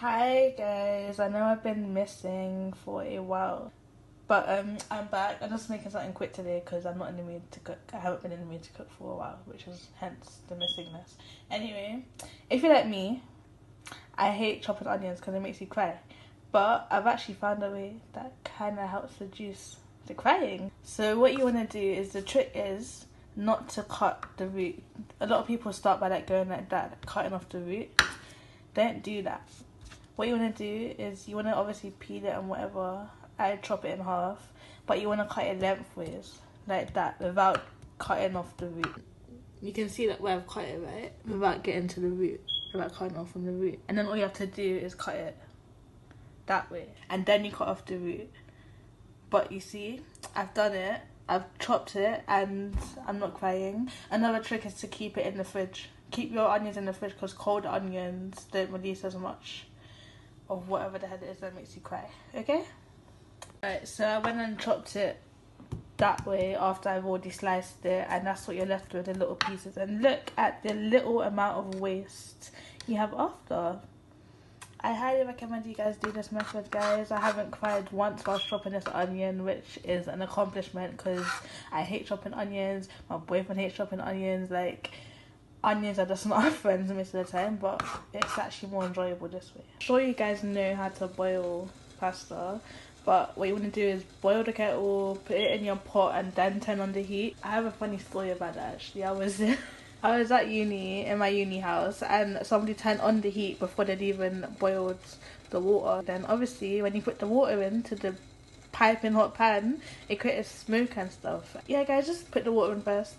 Hi guys, I know I've been missing for a while, but I'm back. I'm just making something quick today because I'm not in the mood to cook. I haven't been in the mood to cook for a while, which is hence the missingness. Anyway, if you're like me, I hate chopping onions because it makes you cry, but I've actually found a way that kind of helps reduce the crying. So what you want to do is, the trick is not to cut the root. A lot of people start by going like that, like cutting off the root. Don't do that. What you want to do is you want to obviously peel it and whatever. I chop it in half, but you want to cut it lengthways like that without cutting off the root. You can see that where I've cut it, right? Without getting to the root, without cutting off from the root. And then all you have to do is cut it that way, and then you cut off the root. But you see, I've done it. I've chopped it, and I'm not crying. Another trick is to keep it in the fridge. Keep your onions in the fridge because cold onions don't release as much of whatever the hell it is that makes you cry, okay? Right, so I went and chopped it that way after I've already sliced it, and that's what you're left with, the little pieces. And look at the little amount of waste you have after. I highly recommend you guys do this method, guys. I haven't cried once whilst chopping this onion, which is an accomplishment because I hate chopping onions. My boyfriend hates chopping onions. Like, onions are just not our friends most of the time, but it's actually more enjoyable this way. I'm sure you guys know how to boil pasta, but what you want to do is boil the kettle, put it in your pot, and then turn on the heat. I have a funny story about that actually. I was at uni, in my uni house, and somebody turned on the heat before they'd even boiled the water. Then obviously when you put the water into the piping hot pan, it creates smoke and stuff. Yeah guys, just put the water in first.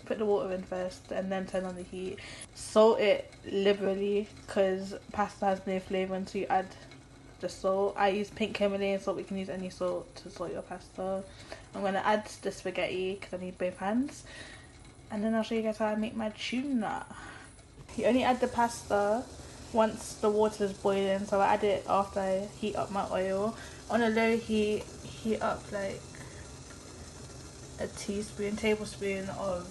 Put the water in first and then turn on the heat. Salt it liberally because pasta has no flavour until you add the salt. I use pink Himalayan salt, but you can use any salt to salt your pasta. I'm going to add the spaghetti because I need both hands. And then I'll show you guys how I make my tuna. You only add the pasta once the water is boiling, so I add it after I heat up my oil. On a low heat, heat up like a tablespoon of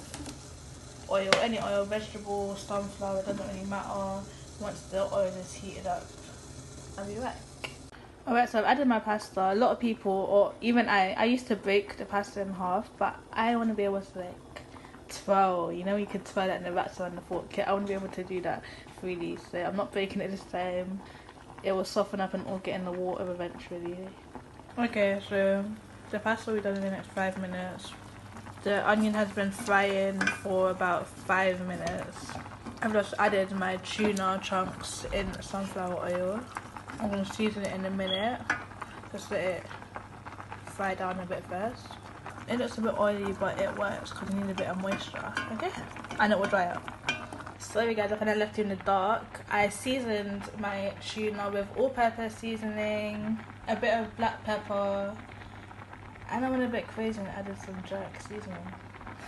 oil, any oil, vegetable, sunflower, it doesn't really matter. Once the oil is heated up, I'll be back. Alright, so I've added my pasta. A lot of people, or even I used to break the pasta in half, but I want to be able to like twirl, you know, you can twirl it in the rats on the fork. I want to be able to do that freely, so I'm not breaking it this time. It will soften up and all get in the water eventually. Okay, so the pasta will be done in the next 5 minutes. The onion has been frying for about 5 minutes. I've just added my tuna chunks in sunflower oil. I'm going to season it in a minute. Just let it fry down a bit first. It looks a bit oily, but it works because you need a bit of moisture, okay? And it will dry up. Sorry guys, I kind of left you in the dark. I seasoned my tuna with all-purpose seasoning, a bit of black pepper, and I went a bit crazy and added some jerk seasoning.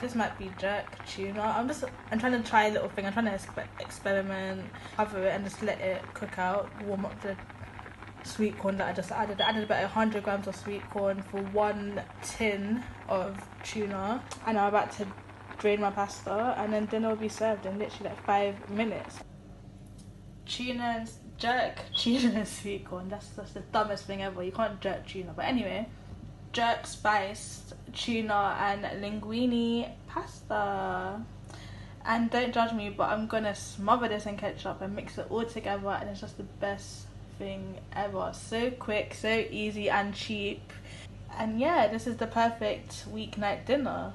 This might be jerk tuna. I'm trying to try a little thing. I'm trying to experiment, cover it and just let it cook out, warm up the sweet corn that I just added. I added about 100 grams of sweet corn for 1 tin of tuna, and I'm about to drain my pasta, and then dinner will be served in literally like 5 minutes. Jerk tuna and sweet corn, that's the dumbest thing ever. You can't jerk tuna, but anyway, jerk spiced tuna and linguine pasta. And don't judge me, but I'm gonna smother this in ketchup and mix it all together, and it's just the best thing ever. So quick, so easy and cheap. And yeah, this is the perfect weeknight dinner.